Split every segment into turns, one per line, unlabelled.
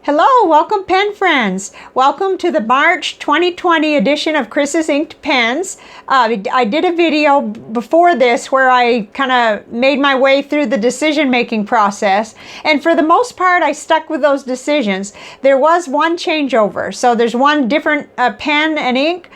Hello, welcome pen friends. Welcome to the March 2020 edition of Chris's Inked Pens. I did a video before this where I kind of made my way through the decision-making process, and for the most part I stuck with those decisions. There was one changeover, so there's one different pen and ink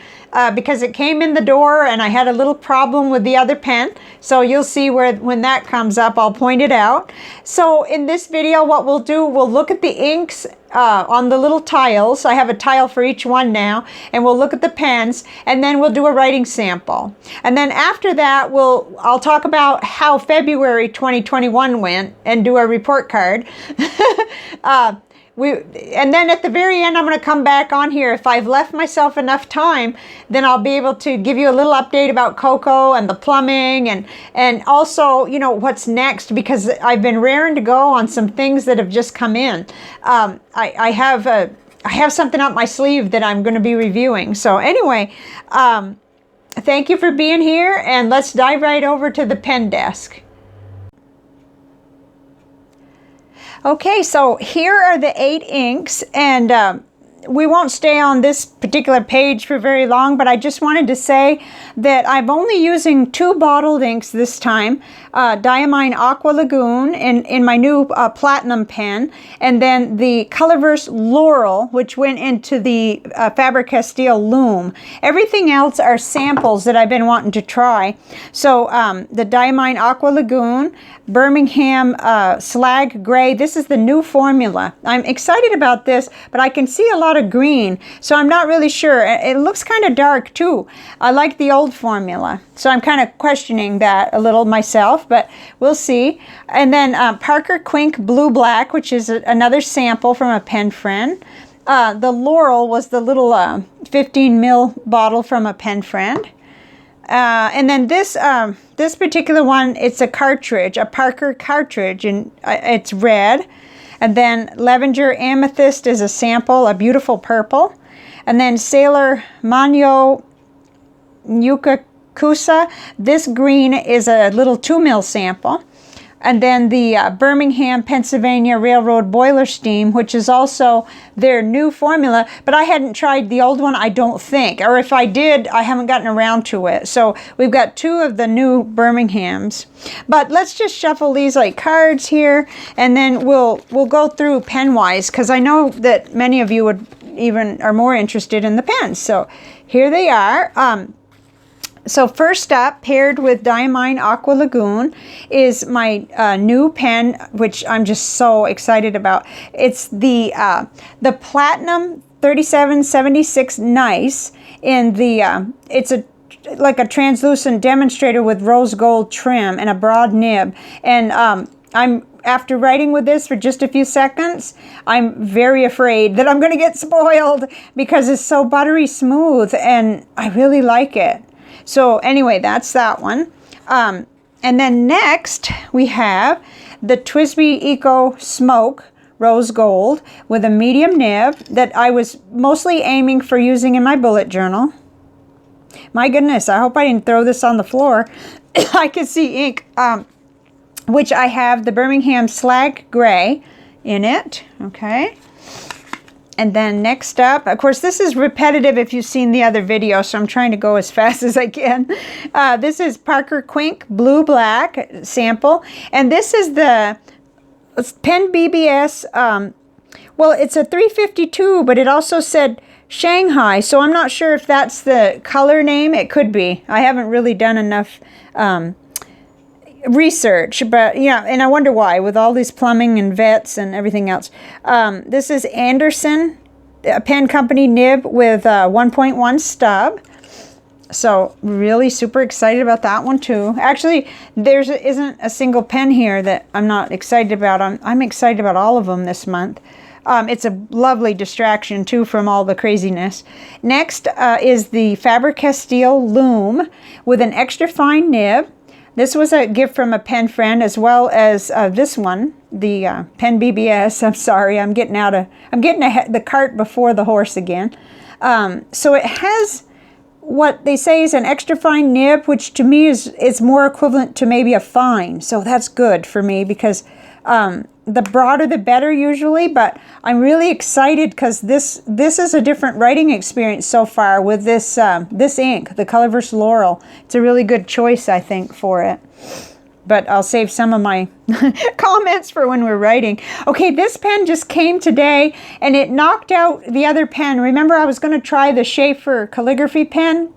because it came in the door and I had a little problem with the other pen. So you'll see when that comes up, I'll point it out. So in this video, what we'll do, we'll look at the inks on the little tiles. I have a tile for each one now, and we'll look at the pens, and then we'll do a writing sample. And then after that, I'll talk about how February 2021 went and do a report card. And then at the very end, I'm going to come back on here. If I've left myself enough time, then I'll be able to give you a little update about Coco and the plumbing, and also, you know, what's next, because I've been raring to go on some things that have just come in. I have something up my sleeve that I'm going to be reviewing. So anyway, thank you for being here, and let's dive right over to the pen desk. Okay, so here are the 8 inks, and we won't stay on this particular page for very long, but I just wanted to say that I'm only using 2 bottled inks this time. Diamine Aqua Lagoon in my new platinum pen, and then the Colorverse Laurel, which went into the Faber Castile Loom. Everything else are samples that I've been wanting to try. So the Diamine Aqua Lagoon, Birmingham Slag Grey. This is the new formula. I'm excited about this, but I can see a lot of green, so I'm not really sure. It looks kind of dark too. I like the old formula, so I'm kind of questioning that a little myself, but we'll see. And then Parker Quink Blue Black, which is another sample from a pen friend. The Laurel was the little 15 ml bottle from a pen friend. And then this particular one, it's a cartridge, a Parker cartridge, and it's red. And then Lavender Amethyst is a sample, a beautiful purple. And then Sailor Manyo Yukakusa, this green is a little 2 ml sample. And then the Birmingham, Pennsylvania Railroad Boiler Steam, which is also their new formula, but I hadn't tried the old one, I don't think. Or if I did, I haven't gotten around to it. So we've got 2 of the new Birminghams. But let's just shuffle these like cards here, and then we'll go through pen-wise, because I know that many of you are more interested in the pens. So here they are. So first up, paired with Diamine Aqua Lagoon, is my new pen, which I'm just so excited about. It's the Platinum 3776 Nice in the it's like a translucent demonstrator with rose gold trim and a broad nib. And after writing with this for just a few seconds, I'm very afraid that I'm going to get spoiled because it's so buttery smooth, and I really like it. So anyway, that's that one. And then next we have the Twisby Eco Smoke Rose Gold with a medium nib that I was mostly aiming for using in my bullet journal. My goodness, I hope I didn't throw this on the floor. I can see ink, which I have the Birmingham Slag Grey in it. Okay. And then next up, of course, this is repetitive if you've seen the other video, so I'm trying to go as fast as I can. This is Parker Quink Blue Black sample, and this is the Pen BBS. Well, it's a 352, but it also said Shanghai, so I'm not sure if that's the color name. It could be. I haven't really done enough research, but yeah, and I wonder why with all these plumbing and vets and everything else. This is Anderson, a pen company nib with 1.1 stub. So really super excited about that one too. Actually, isn't a single pen here that I'm not excited about. I'm excited about all of them this month. It's a lovely distraction too from all the craziness. Next is the Faber Castile Loom with an extra fine nib. This was a gift from a pen friend, as well as this one, the Pen BBS. I'm sorry, I'm getting the cart before the horse again. So it has what they say is an extra fine nib, which to me is more equivalent to maybe a fine. So that's good for me because The broader the better usually, but I'm really excited because this is a different writing experience so far with this this ink, the Colorverse Laurel. It's a really good choice, I think, for it. But I'll save some of my comments for when we're writing. Okay, this pen just came today and it knocked out the other pen. Remember, I was going to try the Schaefer calligraphy pen?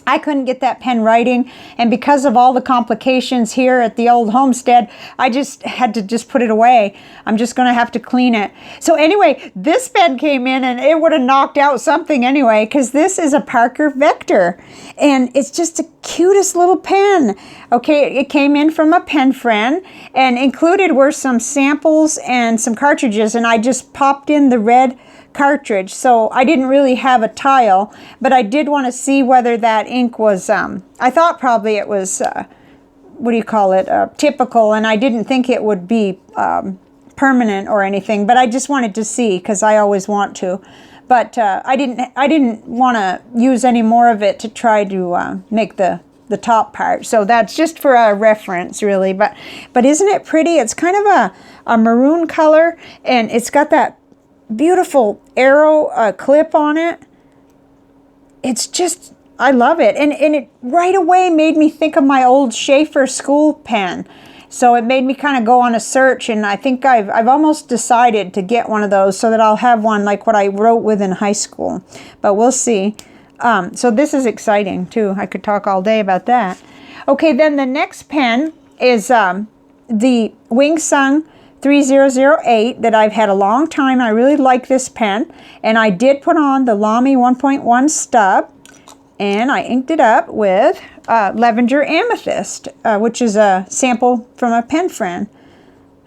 I couldn't get that pen writing, and because of all the complications here at the old homestead, I just had to just put it away. I'm just going to have to clean it. So anyway, this pen came in and it would have knocked out something anyway, because this is a Parker Vector, and it's just the cutest little pen. Okay, it came in from a pen friend, and included were some samples and some cartridges, and I just popped in the red cartridge, so I didn't really have a tile, but I did want to see whether that ink was I thought probably it was what do you call it, typical, and I didn't think it would be permanent or anything, but I just wanted to see because I always want to. But I didn't want to use any more of it to try to make the top part, so that's just for a reference really. But isn't it pretty? It's kind of a maroon color, and it's got that beautiful arrow clip on it. It's just, I love it, and it right away made me think of my old Schaefer school pen, so it made me kind of go on a search, and I think I've almost decided to get one of those so that I'll have one like what I wrote with in high school, but we'll see. So this is exciting too. I could talk all day about that. Okay, then the next pen is the Wingsung 3008 that I've had a long time. I really like this pen, and I did put on the Lamy 1.1 stub, and I inked it up with Lavender Amethyst, which is a sample from a pen friend.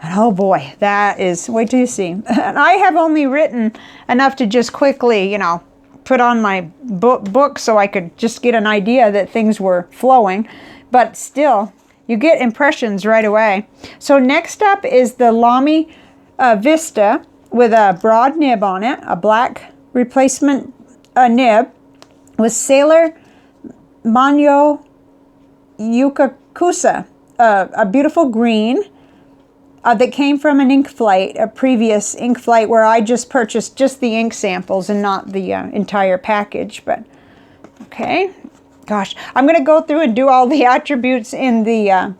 And oh boy, that is, wait till you see. And I have only written enough to just quickly, you know, put on my book so I could just get an idea that things were flowing, but still, you get impressions right away. So next up is the Lamy Vista with a broad nib on it, a black replacement nib with Sailor Manyo Yukakusa, a beautiful green that came from an ink flight, a previous ink flight where I just purchased just the ink samples and not the entire package. But okay. Gosh, I'm going to go through and do all the attributes in the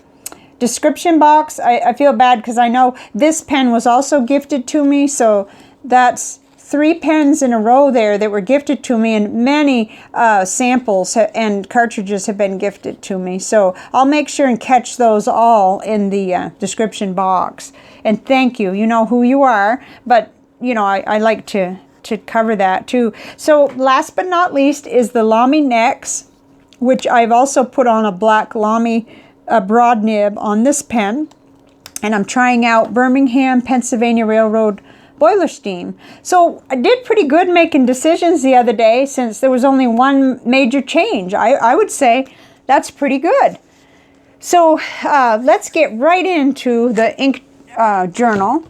description box. I feel bad because I know this pen was also gifted to me, so that's 3 pens in a row there that were gifted to me, and many samples and cartridges have been gifted to me. So I'll make sure and catch those all in the description box. And thank you. You know who you are, but you know I like to cover that too. So last but not least is the Lamy Nex, which I've also put on a black Lamy broad nib on this pen. And I'm trying out Birmingham, Pennsylvania Railroad boiler steam. So I did pretty good making decisions the other day since there was only one major change. I would say that's pretty good. So let's get right into the ink journal,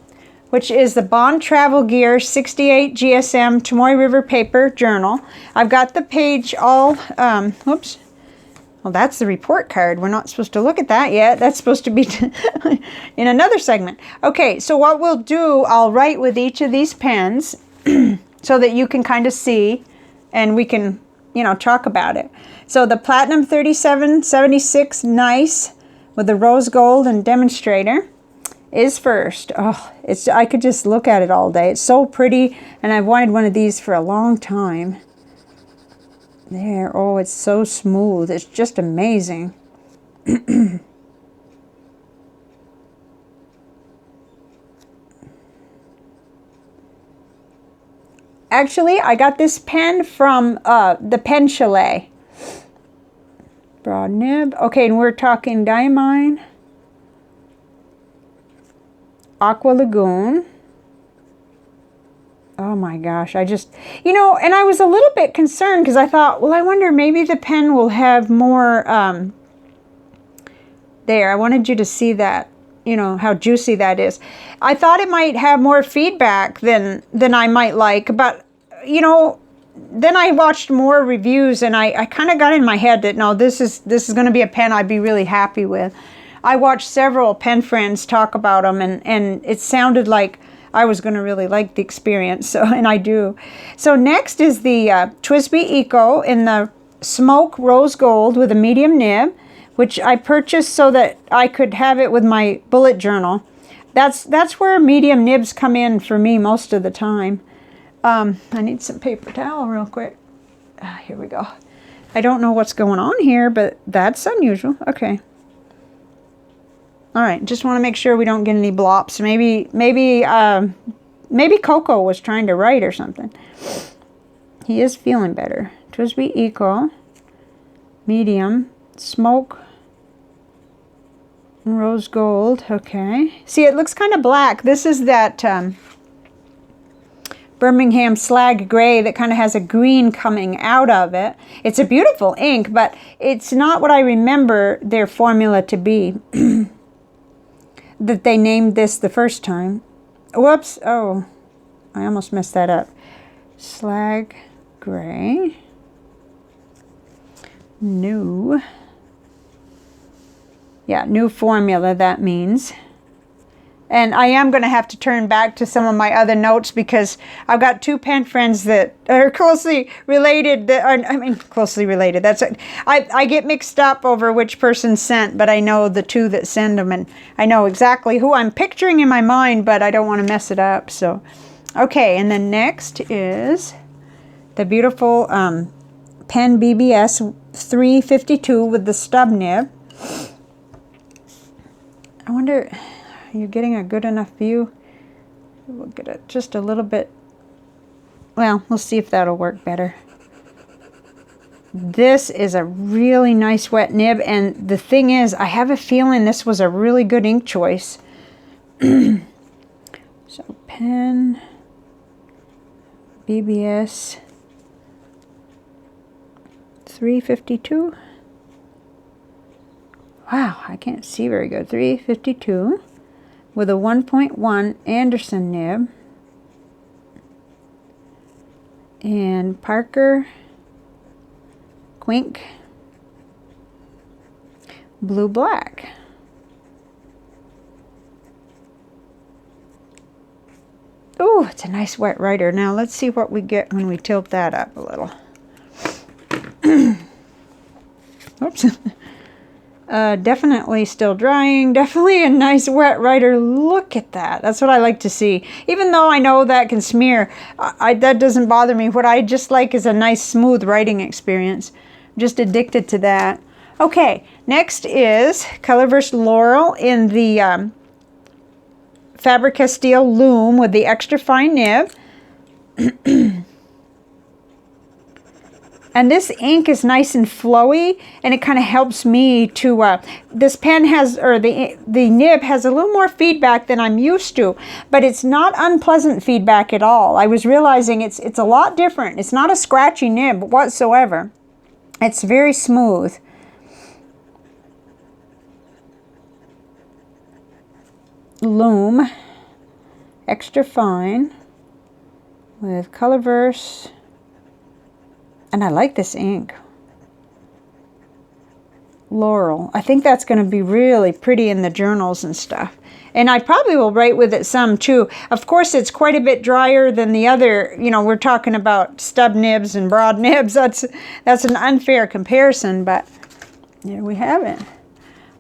which is the Bond Travel Gear 68 GSM Tomoe River paper journal. I've got the page all, whoops. Well, that's the report card. We're not supposed to look at that yet. That's supposed to be in another segment. Okay, so what we'll do, I'll write with each of these pens so that you can kind of see and we can, you know, talk about it. So the Platinum 3776 Nice with the rose gold and Demonstrator is first. Oh, I could just look at it all day. It's so pretty, and I've wanted one of these for a long time. There, oh, it's so smooth. It's just amazing. Actually, I got this pen from the Pen Chalet. Broad nib. Okay, and we're talking Diamine Aqua Lagoon. Oh my gosh, I just, you know, and I was a little bit concerned because I thought, well, I wonder maybe the pen will have more, there, I wanted you to see that, you know, how juicy that is. I thought it might have more feedback than I might like, but, you know, then I watched more reviews and I kind of got in my head that, no, this is going to be a pen I'd be really happy with. I watched several pen friends talk about them, and it sounded like I was going to really like the experience, so, and I do. So next is the Twisby Eco in the Smoke Rose Gold with a medium nib, which I purchased so that I could have it with my bullet journal. That's where medium nibs come in for me most of the time. I need some paper towel real quick. Here we go. I don't know what's going on here, but that's unusual. Okay. All right, just want to make sure we don't get any blops. Maybe Coco was trying to write or something. He is feeling better. Twisby Eco, medium, smoke, rose gold. Okay. See, it looks kind of black. This is that Birmingham Slag Grey that kind of has a green coming out of it. It's a beautiful ink, but it's not what I remember their formula to be. That they named this the first time. Whoops. Oh, I almost messed that up. Slag Grey. New. Yeah, new formula, that means. And I am going to have to turn back to some of my other notes because I've got two pen friends that are closely related. Closely related. That's it. I get mixed up over which person sent, but I know the two that send them, and I know exactly who I'm picturing in my mind, but I don't want to mess it up. So, okay, and then next is the beautiful Pen BBS 352 with the stub nib. I wonder... You're getting a good enough view. We'll get it just a little bit. Well, we'll see if that'll work better. This is a really nice wet nib, and the thing is, I have a feeling this was a really good ink choice. So, Pen BBS 352. Wow, I can't see very good. 352. With a 1.1 Anderson nib, and Parker Quink Blue Black. Oh, it's a nice wet writer. Now let's see what we get when we tilt that up a little. Oops. Definitely still drying. Definitely a nice wet writer. Look at that. That's what I like to see. Even though I know that can smear, that doesn't bother me. What I just like is a nice smooth writing experience. I'm just addicted to that. Okay, next is Colorverse Laurel in the Faber Castile Loom with the extra fine nib. And this ink is nice and flowy, and it kind of helps me to, this pen has, or the nib has a little more feedback than I'm used to, but it's not unpleasant feedback at all. I was realizing it's a lot different. It's not a scratchy nib whatsoever. It's very smooth. Loom, extra fine, with Colorverse. And I like this ink. Laurel. I think that's going to be really pretty in the journals and stuff. And I probably will write with it some too. Of course, it's quite a bit drier than the other, you know, we're talking about stub nibs and broad nibs. That's an unfair comparison, but there we have it.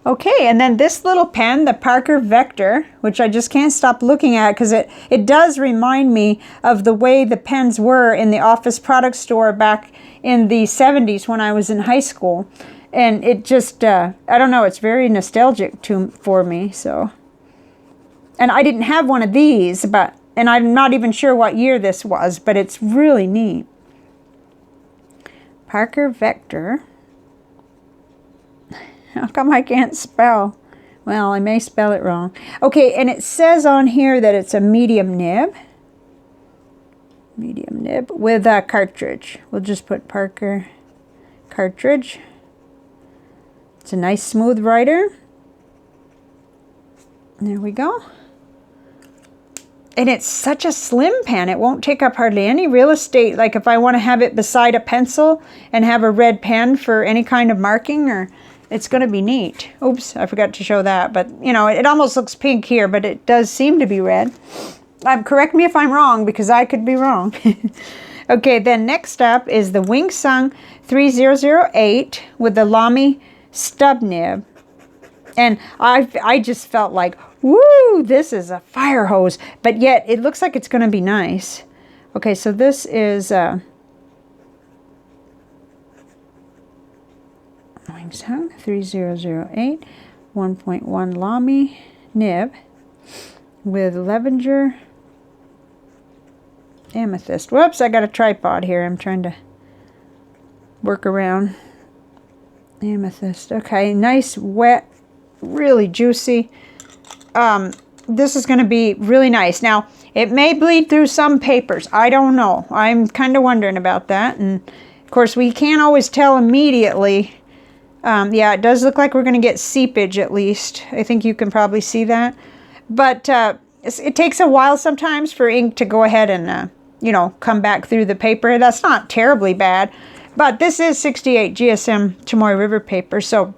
Okay, and then this little pen, the Parker Vector, which I just can't stop looking at because it does remind me of the way the pens were in the office product store back in the 70s when I was in high school. And it just, I don't know, it's very nostalgic for me, so. And I didn't have one of these, and I'm not even sure what year this was, but it's really neat. Parker Vector. How come I can't spell? Well, I may spell it wrong. Okay, and it says on here that it's a medium nib. Medium nib with a cartridge. We'll just put Parker cartridge. It's a nice smooth writer. There we go. And it's such a slim pen. It won't take up hardly any real estate. Like if I want to have it beside a pencil and have a red pen for any kind of marking, or it's going to be neat. Oops, I forgot to show that. But, you know, it almost looks pink here, but it does seem to be red. Correct me if I'm wrong, because I could be wrong. Okay, then next up is the Wingsung 3008 with the Lamy stub nib. And I just felt like, woo, this is a fire hose. But yet, it looks like it's going to be nice. Okay, so this is Wingsung 3008 1.1 Lamy nib with lavender amethyst. Whoops, I got a tripod here. I'm trying to work around amethyst. Okay, nice, wet, really juicy. This is going to be really nice. Now, it may bleed through some papers. I don't know. I'm kind of wondering about that. And, of course, we can't always tell immediately. Yeah, it does look like we're going to get seepage at least. I think you can probably see that. But it takes a while sometimes for ink to go ahead and, you know, come back through the paper. That's not terribly bad. But this is 68 GSM Chamoy River paper. So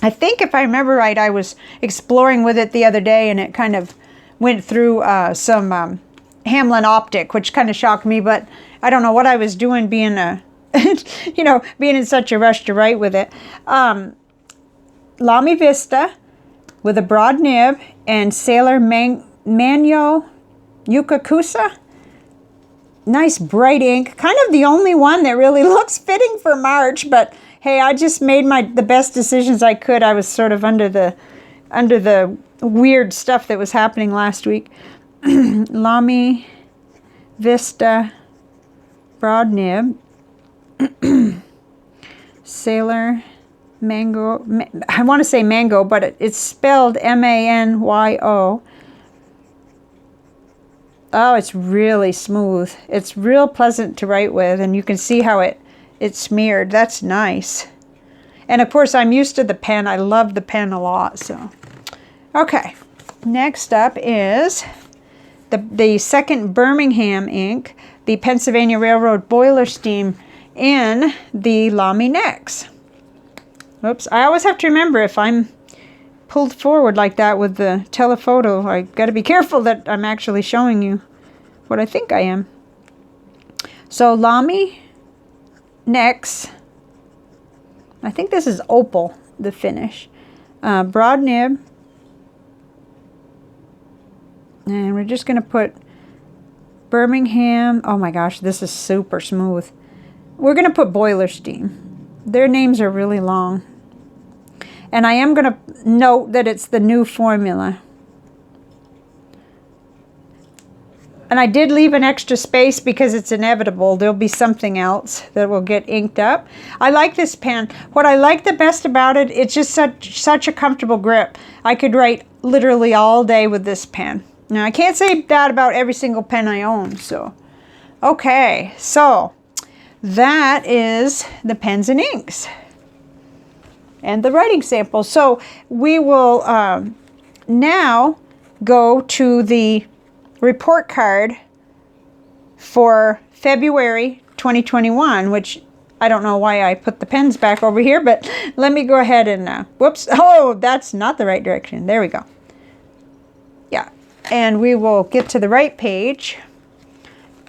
I think if I remember right, I was exploring with it the other day and it kind of went through some Hamlin optic, which kind of shocked me. But I don't know what I was doing being you know, being in such a rush to write with it. Lamy Vista with a broad nib and Sailor Manyo Yukakusa. Nice bright ink. Kind of the only one that really looks fitting for March, but hey, I just made the best decisions I could. I was sort of under the weird stuff that was happening last week. Lamy Vista broad nib. Sailor Mango. I want to say mango, but it's spelled M-A-N-Y-O. Oh, it's really smooth. It's real pleasant to write with, and you can see how it's smeared. That's nice. And of course, I'm used to the pen. I love the pen a lot. So, okay. Next up is the second Birmingham ink, the Pennsylvania Railroad Boiler Steam in the Lamy Nex. Oops, I always have to remember if I'm pulled forward like that with the telephoto, I got to be careful that I'm actually showing you what I think I am. So Lamy Nex, I think this is opal, the finish. Broad nib. And we're just going to put Birmingham. Oh my gosh, this is super smooth. We're going to put Boiler Steam. Their names are really long. And I am going to note that it's the new formula. And I did leave an extra space because it's inevitable. There'll be something else that will get inked up. I like this pen. What I like the best about it, it's just such a comfortable grip. I could write literally all day with this pen. Now, I can't say that about every single pen I own. So, okay. So, that is the pens and inks. And the writing sample. So we will now go to the report card for February 2021, which I don't know why I put the pens back over here, but let me go ahead and, whoops, oh, that's not the right direction. There we go. Yeah, and we will get to the right page.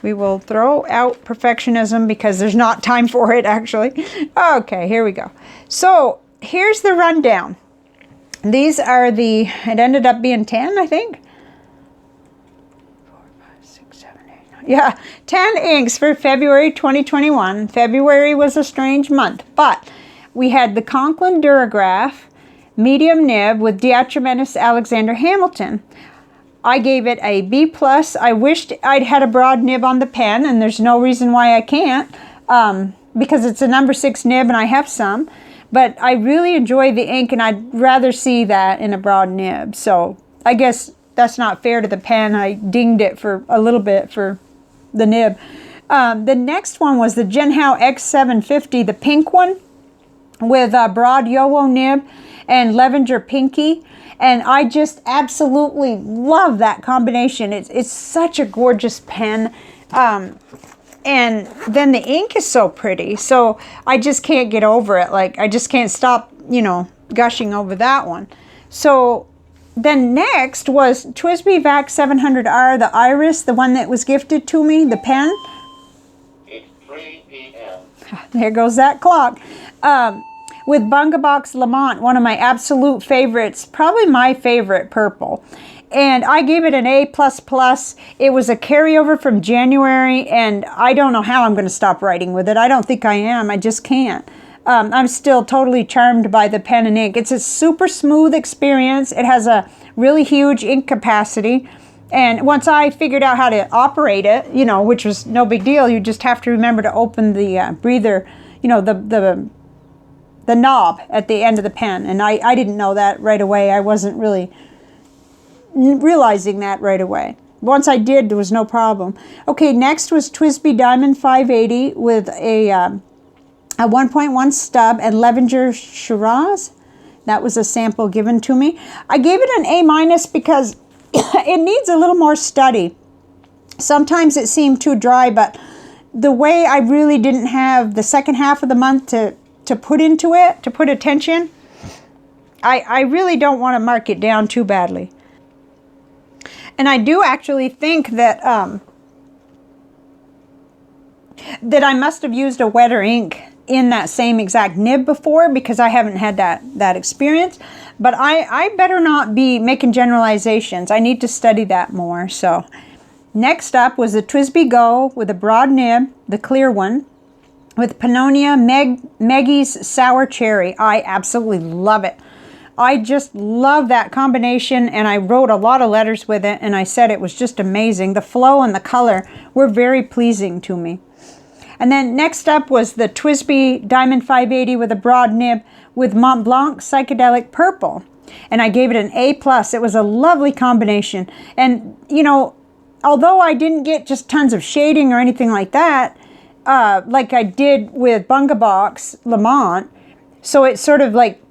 We will throw out perfectionism because there's not time for it, actually. Okay, here we go. So here's the rundown. These are it ended up being 10, I think. 4, 5, 6, 7, 8, 9. Yeah, 10 inks for February 2021. February was a strange month, but we had the Conklin Durograph medium nib with Diatramentis Alexander Hamilton. I gave it a B+. I wished I'd had a broad nib on the pen, and there's no reason why I can't, because it's a number 6 nib and I have some. But I really enjoy the ink, and I'd rather see that in a broad nib. So I guess that's not fair to the pen. I dinged it for a little bit for the nib. The next one was the Genhao X750, the pink one, with a broad Yowo nib and Lavender Pinky. And I just absolutely love that combination. It's such a gorgeous pen. And then the ink is so pretty. So I just can't get over it. Like, I just can't stop you know, gushing over that one. So then next was TWSBI VAC 700R, the Iris, the one that was gifted to me, the pen.
It's 3 p.m.
There goes that clock. With Bungabox Lamont, one of my absolute favorites, probably my favorite purple. And I gave it an A++. It was a carryover from January, and I don't know how I'm going to stop writing with it. I don't think I am. I just can't. I'm still totally charmed by the pen and ink. It's a super smooth experience. It has a really huge ink capacity. And once I figured out how to operate it, you know, which was no big deal, you just have to remember to open the breather, you know, the knob at the end of the pen. And I didn't know that right away. I wasn't really realizing that right away. Once I did, there was no problem. Okay, next was Twisby Diamond 580 with a 1.1 stub and Levenger Shiraz. That was a sample given to me. I gave it an A- because it needs a little more study. Sometimes it seemed too dry, but the way I really didn't have the second half of the month to put into it, to put attention, I really don't want to mark it down too badly. And I do actually think that that I must have used a wetter ink in that same exact nib before, because I haven't had that experience. But I better not be making generalizations. I need to study that more. So next up was the TWSBI Go with a broad nib, the clear one, with Pannonia Maggie's Sour Cherry. I absolutely love it. I just love that combination, and I wrote a lot of letters with it, and I said it was just amazing. The flow and the color were very pleasing to me. And then next up was the TWSBI Diamond 580 with a broad nib with Mont Blanc Psychedelic Purple. And I gave it an A+. It was a lovely combination. And, you know, although I didn't get just tons of shading or anything like that, like I did with Bungabox Lamont, so it's sort of like,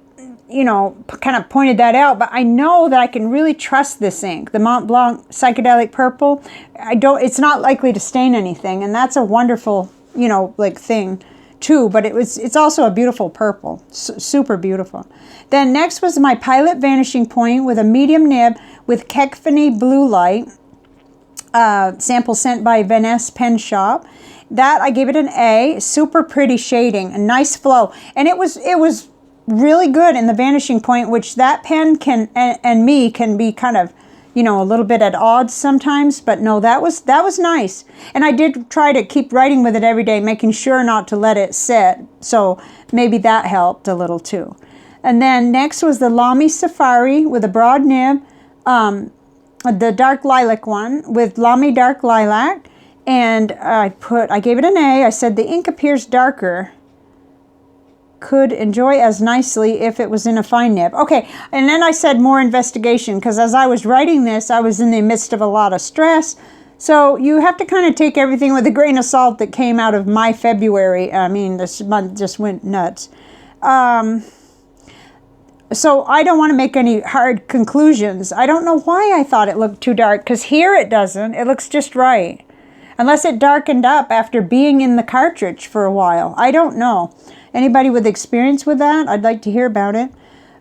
you know, kind of pointed that out, but I know that I can really trust this ink, the Mont Blanc Psychedelic Purple. It's not likely to stain anything, and that's a wonderful, you know, like thing too, but it's also a beautiful purple, super beautiful. Then next was my Pilot Vanishing Point with a medium nib with Kekfany Blue Light, sample sent by Vanessa Pen Shop. That I gave it an A, super pretty shading, a nice flow, and it was really good in the Vanishing Point, which that pen can and me can be kind of, you know, a little bit at odds sometimes, but no, that was nice. And I did try to keep writing with it every day, making sure not to let it sit, so maybe that helped a little too. And then next was the Lamy Safari with a broad nib, the dark lilac one with Lamy Dark Lilac, and I gave it an A. I said the ink appears darker, could enjoy as nicely if it was in a fine nib. Okay, and then I said more investigation, because as I was writing this, I was in the midst of a lot of stress. So you have to kind of take everything with a grain of salt that came out of my February. I mean, this month just went nuts. So I don't want to make any hard conclusions. I don't know why I thought it looked too dark, because here it doesn't. It looks just right. Unless it darkened up after being in the cartridge for a while. I don't know. Anybody with experience with that? I'd like to hear about it.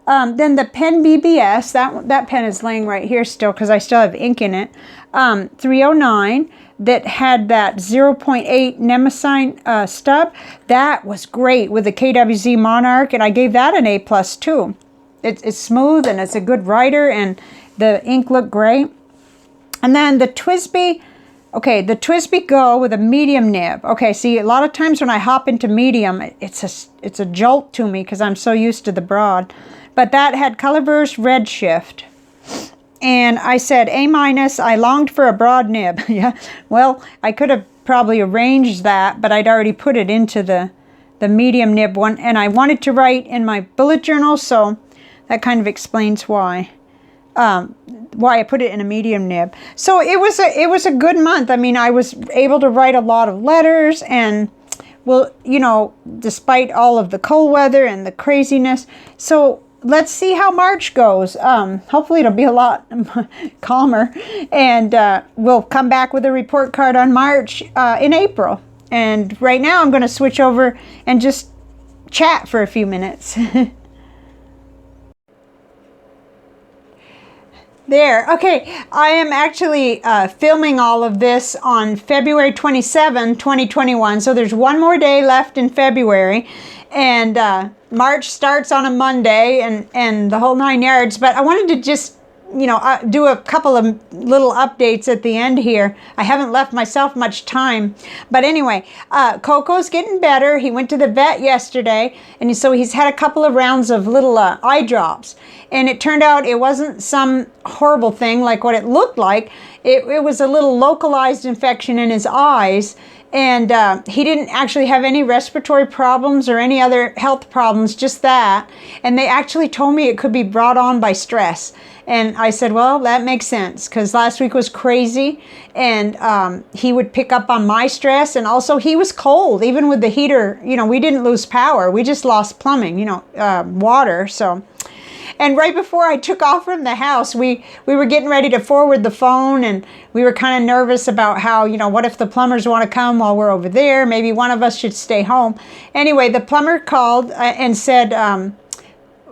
Then the Pen BBS, that pen is laying right here still because I still have ink in it. 309 that had that 0.8 Nemesis stub. That was great with the KWZ Monarch, and I gave that an A+ too. It's smooth and it's a good writer, and the ink looked great. And then the TWSBI. Okay, the TWSBI Go with a medium nib. Okay, see, a lot of times when I hop into medium, it's a jolt to me because I'm so used to the broad. But that had Colorverse Redshift. And I said A-. I longed for a broad nib. Yeah, well, I could have probably arranged that, but I'd already put it into the medium nib one. And I wanted to write in my bullet journal, so that kind of explains why I put it in a medium nib. So it was a good month. I mean, I was able to write a lot of letters, and, well, you know, despite all of the cold weather and the craziness. So let's see how March goes. Hopefully it'll be a lot calmer, and we'll come back with a report card on March in April. And right now I'm going to switch over and just chat for a few minutes. There. Okay, I am actually filming all of this on February 27, 2021. So there's one more day left in February, and March starts on a Monday, and the whole 9 yards. But I wanted to just, you know, do a couple of little updates at the end here. I haven't left myself much time. But anyway, Coco's getting better. He went to the vet yesterday, and so he's had a couple of rounds of little eye drops. And it turned out it wasn't some horrible thing like what it looked like. It was a little localized infection in his eyes. And he didn't actually have any respiratory problems or any other health problems, just that. And they actually told me it could be brought on by stress. And I said, well, that makes sense, because last week was crazy, and he would pick up on my stress, and also he was cold, even with the heater. You know, we didn't lose power. We just lost plumbing, you know, water, so... And right before I took off from the house, we were getting ready to forward the phone, and we were kind of nervous about how, you know, what if the plumbers want to come while we're over there? Maybe one of us should stay home. Anyway, the plumber called and said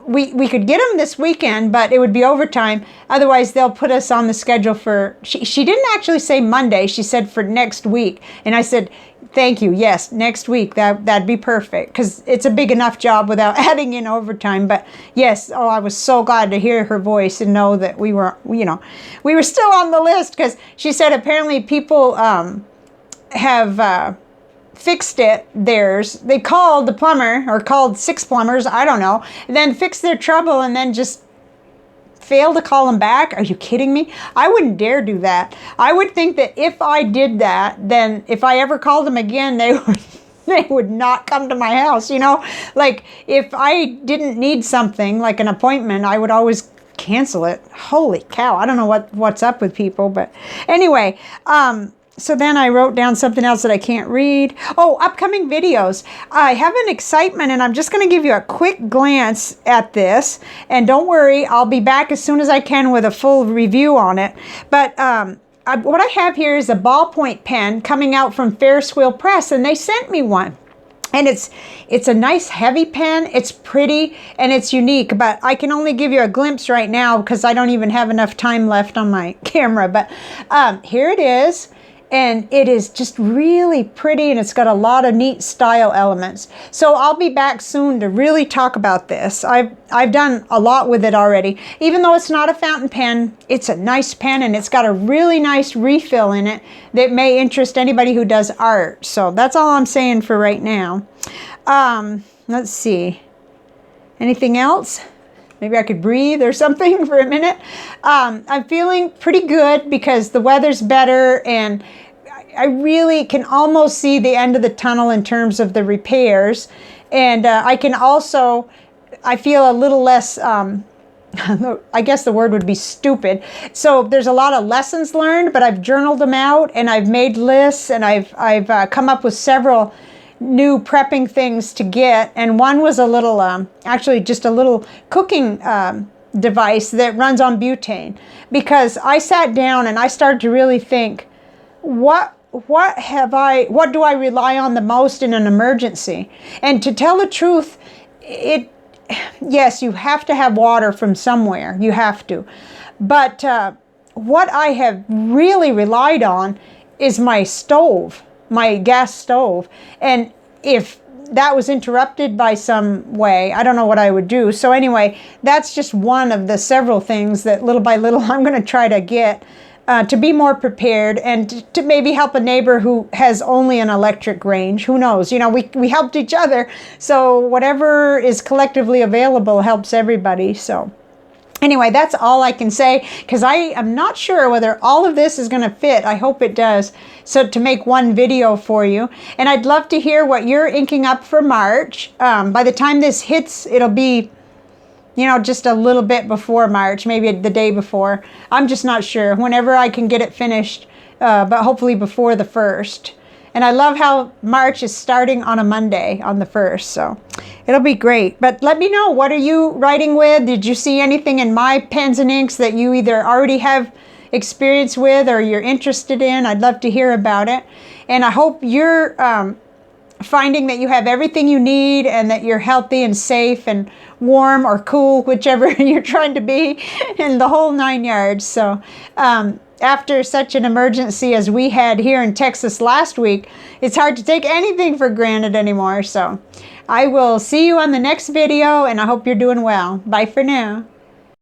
we could get him this weekend, but it would be overtime. Otherwise, they'll put us on the schedule for, she didn't actually say Monday. She said for next week. And I said, thank you. Yes, next week. That'd be perfect, because it's a big enough job without adding in overtime. But yes, oh, I was so glad to hear her voice and know that we were, you know, we were still on the list, because she said apparently people have fixed it, theirs. They called the plumber, or called 6 plumbers, I don't know, and then fixed their trouble and then just failed to call them back. Are you kidding me? I wouldn't dare do that. I would think that if I did that, then if I ever called them again, they would not come to my house, you know? Like, if I didn't need something, like an appointment, I would always cancel it. Holy cow, I don't know what's up with people, but anyway, so then I wrote down something else that I can't read. Oh, upcoming videos. I have an excitement, and I'm just going to give you a quick glance at this. And don't worry, I'll be back as soon as I can with a full review on it. But what I have here is a ballpoint pen coming out from Ferris Wheel Press, and they sent me one. And it's a nice heavy pen. It's pretty and it's unique, but I can only give you a glimpse right now because I don't even have enough time left on my camera. But here it is. And it is just really pretty, and it's got a lot of neat style elements. So I'll be back soon to really talk about this. I've done a lot with it already. Even though it's not a fountain pen, it's a nice pen, and it's got a really nice refill in it that may interest anybody who does art. So that's all I'm saying for right now. Let's see. Anything else? Maybe I could breathe or something for a minute. I'm feeling pretty good because the weather's better, and I really can almost see the end of the tunnel in terms of the repairs. And I can also, I feel a little less, I guess the word would be stupid. So there's a lot of lessons learned, but I've journaled them out, and I've made lists, and I've come up with several new prepping things to get, and one was a little actually just a little cooking device that runs on butane, because I sat down and I started to really think, what do I rely on the most in an emergency? And to tell the truth, yes, you have to have water from somewhere, you have to, but what I have really relied on is my stove, my gas stove. And if that was interrupted by some way, I don't know what I would do. So anyway, that's just one of the several things that little by little I'm going to try to get to be more prepared, and to maybe help a neighbor who has only an electric range. Who knows? You know, we helped each other. So whatever is collectively available helps everybody. So anyway, that's all I can say, because I am not sure whether all of this is going to fit. I hope it does, so to make one video for you. And I'd love to hear what you're inking up for March. By the time this hits, it'll be, you know, just a little bit before March, maybe the day before. I'm just not sure. Whenever I can get it finished, but hopefully before the 1st. And I love how March is starting on a Monday on the 1st, so it'll be great. But let me know, what are you writing with? Did you see anything in my pens and inks that you either already have experience with or you're interested in? I'd love to hear about it. And I hope you're finding that you have everything you need, and that you're healthy and safe and warm or cool, whichever you're trying to be, in the whole 9 yards. So after such an emergency as we had here in Texas last week, it's hard to take anything for granted anymore. So I will see you on the next video, and I hope you're doing well. Bye for now.